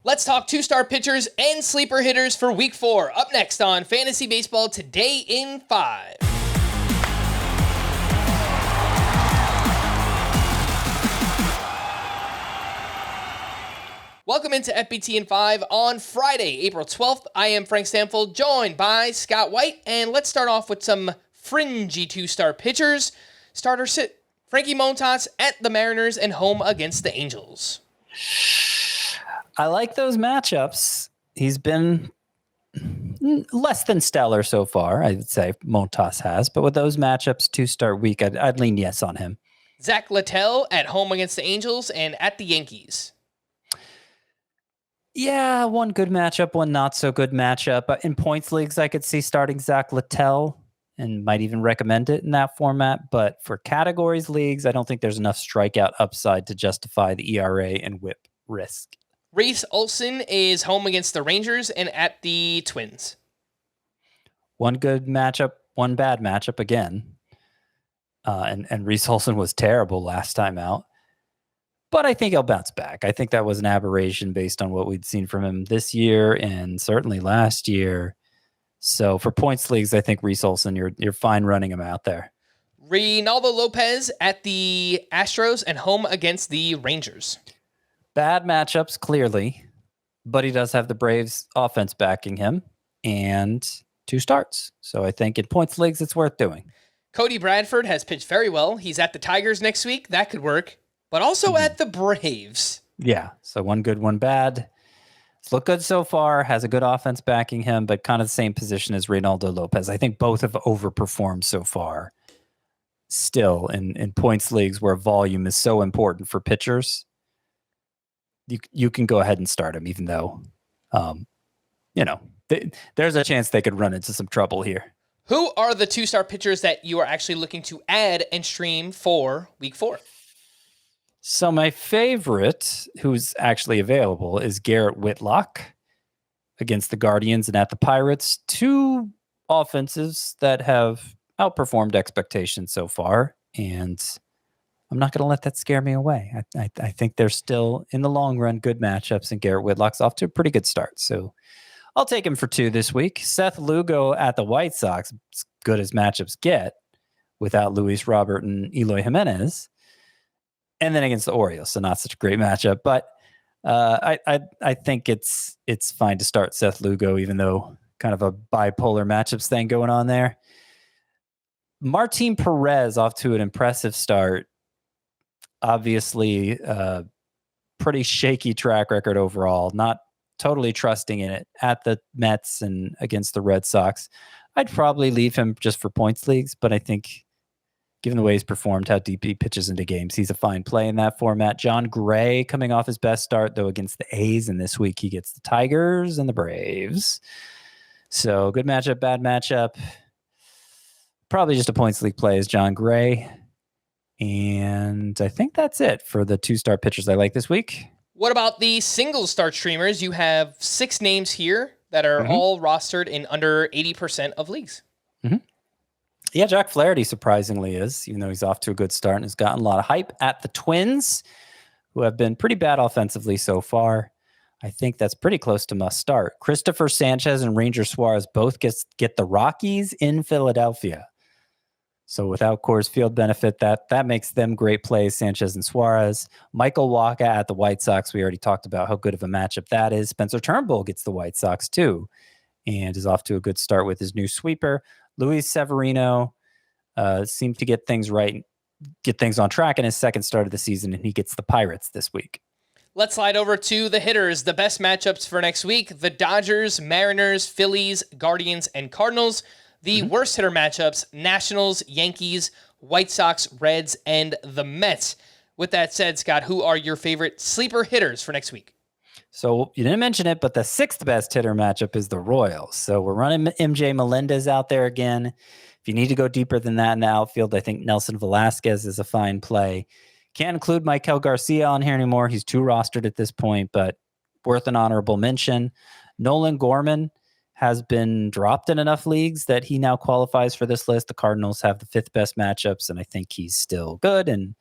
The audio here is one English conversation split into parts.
Let's talk two-star pitchers and sleeper hitters for Week 4. Up next on Fantasy Baseball Today in 5. Welcome into FBT in 5 on Friday, April 12th. I am Frank Stampfl, joined by Scott White, and let's start off with some fringy two-star pitchers. Starter sit Frankie Montas at the Mariners and home against the Angels. I like those matchups. He's been less than stellar so far, I would say Montas has. But with those matchups, two-start week, I'd lean yes on him. Zack Littell at home against the Angels and at the Yankees. Yeah, one good matchup, one not so good matchup. In points leagues, I could see starting Zack Littell and might even recommend it in that format. But for categories leagues, I don't think there's enough strikeout upside to justify the ERA and whip risk. Reese Olson is home against the Rangers and at the Twins. One good matchup, one bad matchup again. And Reese Olson was terrible last time out. But I think he'll bounce back. I think that was an aberration based on what we'd seen from him this year and certainly last year. So for points leagues, I think Reese Olson, you're fine running him out there. Reynaldo Lopez at the Astros and home against the Rangers. Bad matchups, clearly, but he does have the Braves offense backing him and 2 starts. So I think in points leagues, it's worth doing. Cody Bradford has pitched very well. He's at the Tigers next week. That could work. But also at the Braves. Yeah, so one good, one bad. It's looked good so far, has a good offense backing him, but kind of the same position as Reynaldo Lopez. I think both have overperformed so far. Still, in points leagues where volume is so important for pitchers, you can go ahead and start him, even though, there's a chance they could run into some trouble here. Who are the two-star pitchers that you are actually looking to add and stream for Week 4? So my favorite, who's actually available, is Garrett Whitlock against the Guardians and at the Pirates. 2 offenses that have outperformed expectations so far, and I'm not going to let that scare me away. I think they're still, in the long run, good matchups, and Garrett Whitlock's off to a pretty good start. So I'll take him for 2 this week. Seth Lugo at the White Sox, as good as matchups get, without Luis Robert and Eloy Jimenez. And then against the Orioles, so not such a great matchup. But I think it's fine to start Seth Lugo, even though kind of a bipolar matchups thing going on there. Martin Perez off to an impressive start. Obviously, pretty shaky track record overall. Not totally trusting in it at the Mets and against the Red Sox. I'd probably leave him just for points leagues, but I think given the way he's performed, how deep he pitches into games, he's a fine play in that format. John Gray coming off his best start, though, against the A's, and this week he gets the Tigers and the Braves. So good matchup, bad matchup. Probably just a points league play is John Gray. And I think that's it for the 2-star pitchers I like this week. What about the single-star streamers? You have 6 names here that are all rostered in under 80% of leagues. Mm-hmm. Yeah, Jack Flaherty surprisingly is, even though he's off to a good start and has gotten a lot of hype at the Twins, who have been pretty bad offensively so far. I think that's pretty close to must start. Christopher Sanchez and Ranger Suarez both get the Rockies in Philadelphia. So without Coors Field benefit, that makes them great plays, Sanchez and Suarez. Michael Wacha at the White Sox. We already talked about how good of a matchup that is. Spencer Turnbull gets the White Sox too and is off to a good start with his new sweeper. Luis Severino seemed to get things right, get things on track in his second start of the season, and he gets the Pirates this week. Let's slide over to the hitters. The best matchups for next week: the Dodgers, Mariners, Phillies, Guardians, and Cardinals. The worst hitter matchups: Nationals, Yankees, White Sox, Reds, and the Mets. With that said, Scott, who are your favorite sleeper hitters for next week? So you didn't mention it, but the 6th best hitter matchup is the Royals. So we're running MJ Melendez out there again. If you need to go deeper than that in the outfield, I think Nelson Velasquez is a fine play. Can't include Maikel Garcia on here anymore. He's too rostered at this point, but worth an honorable mention. Nolan Gorman has been dropped in enough leagues that he now qualifies for this list. The Cardinals have the 5th best matchups, and I think he's still good and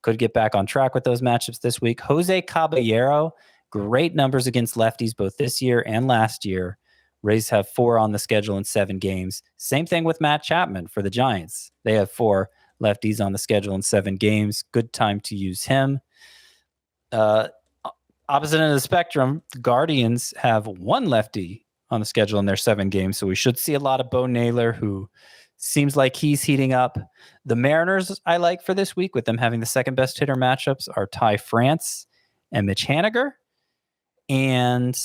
could get back on track with those matchups this week. Jose Caballero, great numbers against lefties both this year and last year. Rays have 4 on the schedule in 7 games. Same thing with Matt Chapman for the Giants. They have 4 lefties on the schedule in 7 games. Good time to use him. Opposite end of the spectrum, the Guardians have 1 lefty on the schedule in their 7 games, so we should see a lot of Bo Naylor, who seems like he's heating up. The Mariners I like for this week, with them having the second best hitter matchups, are Ty France and Mitch Haniger. And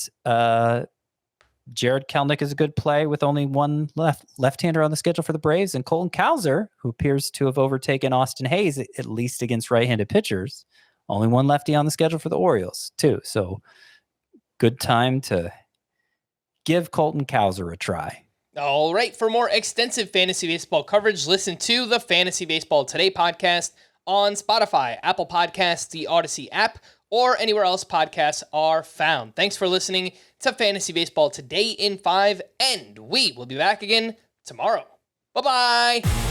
Jared Kelenic is a good play with only 1 left-hander on the schedule for the Braves, and Colton Cowser, who appears to have overtaken Austin Hayes, at least against right-handed pitchers. Only 1 lefty on the schedule for the Orioles, too. So good time to give Colton Cowser a try. All right. For more extensive fantasy baseball coverage, listen to the Fantasy Baseball Today podcast on Spotify, Apple Podcasts, the Odyssey app, or anywhere else podcasts are found. Thanks for listening to Fantasy Baseball Today in 5, and we will be back again tomorrow. Bye-bye.